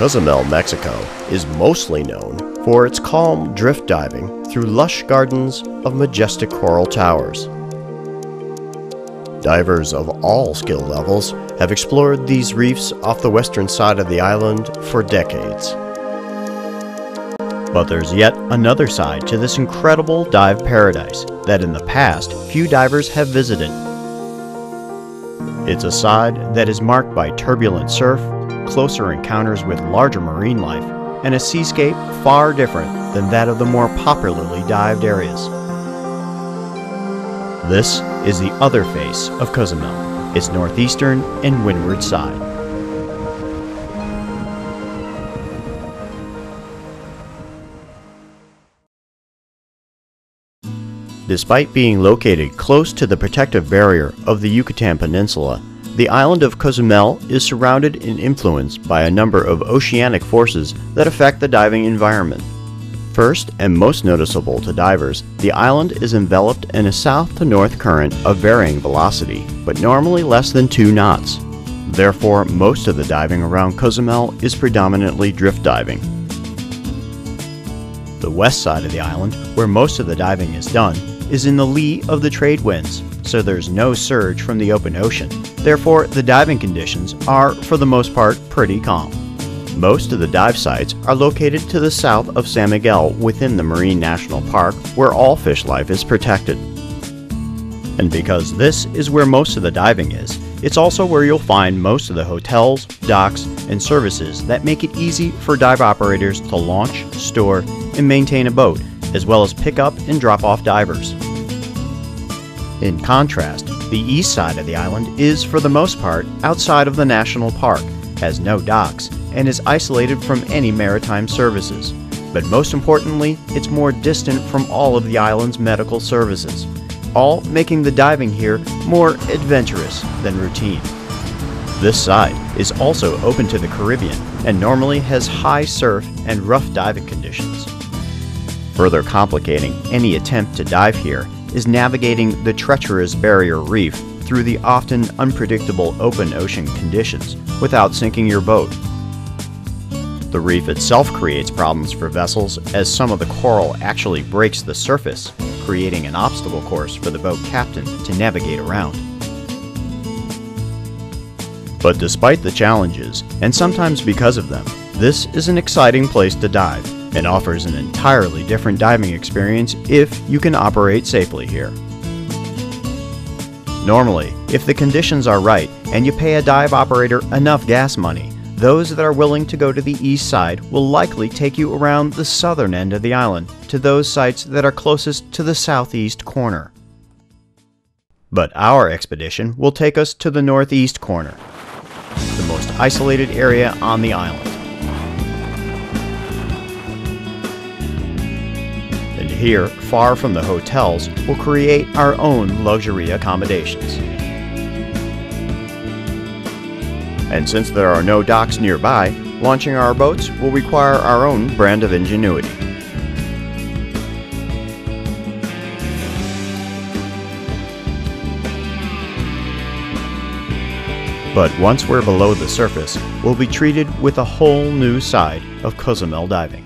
Cozumel, Mexico is mostly known for its calm drift diving through lush gardens of majestic coral towers. Divers of all skill levels have explored these reefs off the western side of the island for decades. But there's yet another side to this incredible dive paradise that in the past few divers have visited. It's a side that is marked by turbulent surf, closer encounters with larger marine life, and a seascape far different than that of the more popularly dived areas. This is the other face of Cozumel, its northeastern and windward side. Despite being located close to the protective barrier of the Yucatan Peninsula, the island of Cozumel is surrounded and influenced by a number of oceanic forces that affect the diving environment. First, and most noticeable to divers, the island is enveloped in a south to north current of varying velocity, but normally less than 2 knots. Therefore, most of the diving around Cozumel is predominantly drift diving. The west side of the island, where most of the diving is done, is in the lee of the trade winds, so there's no surge from the open ocean. Therefore, the diving conditions are, for the most part, pretty calm. Most of the dive sites are located to the south of San Miguel within the Marine National Park, where all fish life is protected. And because this is where most of the diving is, it's also where you'll find most of the hotels, docks, and services that make it easy for dive operators to launch, store, and maintain a boat, as well as pick up and drop off divers. In contrast, the east side of the island is, for the most part, outside of the national park, has no docks, and is isolated from any maritime services. But most importantly, it's more distant from all of the island's medical services, all making the diving here more adventurous than routine. This side is also open to the Caribbean and normally has high surf and rough diving conditions. Further complicating any attempt to dive here is navigating the treacherous barrier reef through the often unpredictable open ocean conditions without sinking your boat. The reef itself creates problems for vessels as some of the coral actually breaks the surface, creating an obstacle course for the boat captain to navigate around. But despite the challenges, and sometimes because of them, this is an exciting place to dive and offers an entirely different diving experience if you can operate safely here. Normally, if the conditions are right and you pay a dive operator enough gas money, those that are willing to go to the east side will likely take you around the southern end of the island to those sites that are closest to the southeast corner. But our expedition will take us to the northeast corner, the most isolated area on the island. And here, far from the hotels, we'll create our own luxury accommodations. And since there are no docks nearby, launching our boats will require our own brand of ingenuity. But once we're below the surface, we'll be treated with a whole new side of Cozumel diving.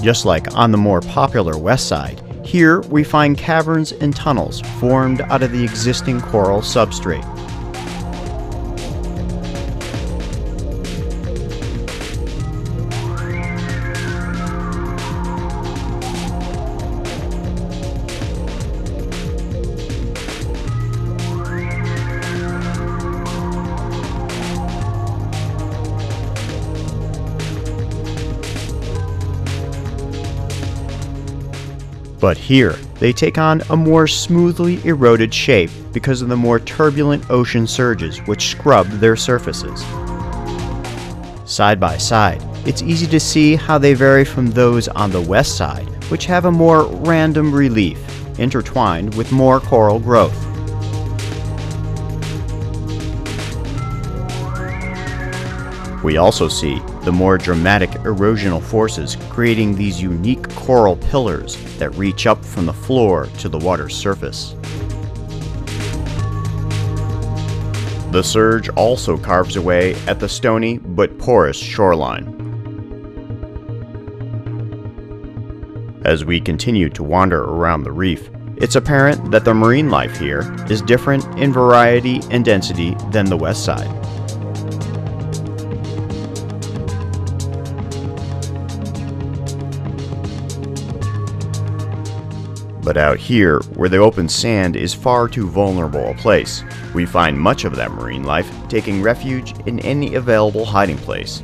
Just like on the more popular west side, here we find caverns and tunnels formed out of the existing coral substrate. But here, they take on a more smoothly eroded shape because of the more turbulent ocean surges which scrub their surfaces. Side by side, it's easy to see how they vary from those on the west side, which have a more random relief, intertwined with more coral growth. We also see the more dramatic erosional forces creating these unique coral pillars that reach up from the floor to the water's surface. The surge also carves away at the stony but porous shoreline. As we continue to wander around the reef, it's apparent that the marine life here is different in variety and density than the west side. But out here, where the open sand is far too vulnerable a place, we find much of that marine life taking refuge in any available hiding place.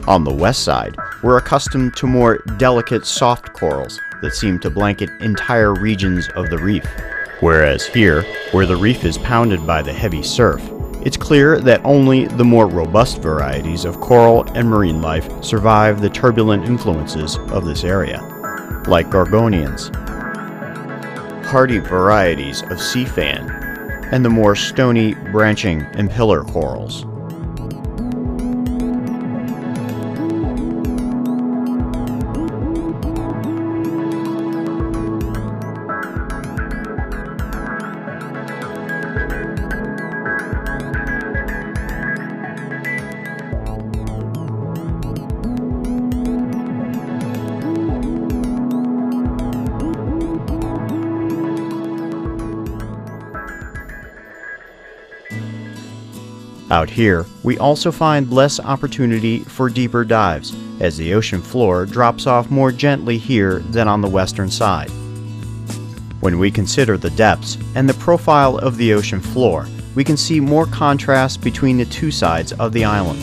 On the west side, we're accustomed to more delicate soft corals that seem to blanket entire regions of the reef. Whereas here, where the reef is pounded by the heavy surf, it's clear that only the more robust varieties of coral and marine life survive the turbulent influences of this area, like gorgonians, hardy varieties of sea fan, and the more stony, branching, and pillar corals. Out here, we also find less opportunity for deeper dives, as the ocean floor drops off more gently here than on the western side. When we consider the depths and the profile of the ocean floor, we can see more contrast between the two sides of the island.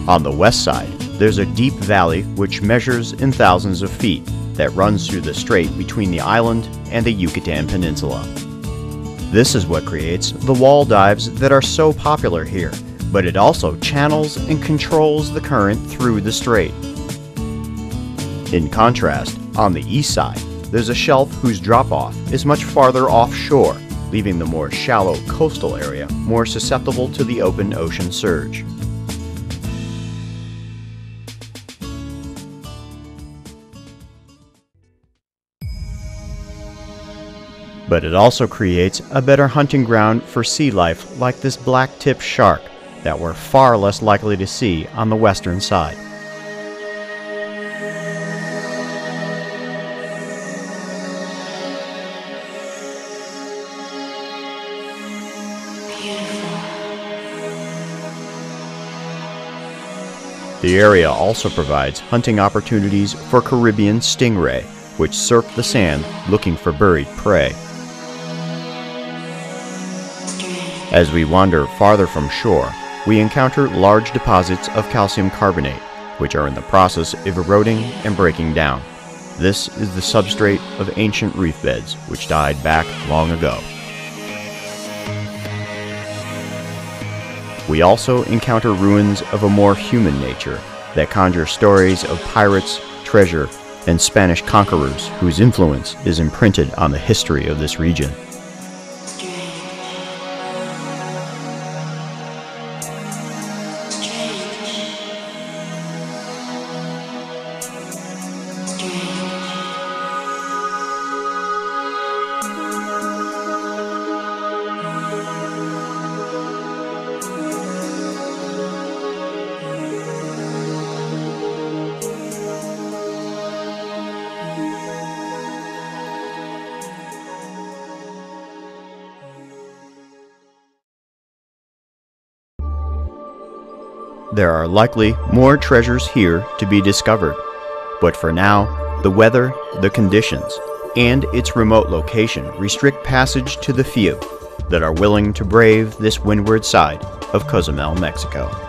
On the west side, there's a deep valley which measures in thousands of feet that runs through the strait between the island and the Yucatan Peninsula. This is what creates the wall dives that are so popular here, but it also channels and controls the current through the strait. In contrast, on the east side, there's a shelf whose drop-off is much farther offshore, leaving the more shallow coastal area more susceptible to the open ocean surge. But it also creates a better hunting ground for sea life like this black-tipped shark that we're far less likely to see on the western side. The area also provides hunting opportunities for Caribbean stingray, which surf the sand looking for buried prey. As we wander farther from shore, we encounter large deposits of calcium carbonate, which are in the process of eroding and breaking down. This is the substrate of ancient reef beds, which died back long ago. We also encounter ruins of a more human nature that conjure stories of pirates, treasure, and Spanish conquerors whose influence is imprinted on the history of this region. There are likely more treasures here to be discovered, but for now, the weather, the conditions, and its remote location restrict passage to the few that are willing to brave this windward side of Cozumel, Mexico.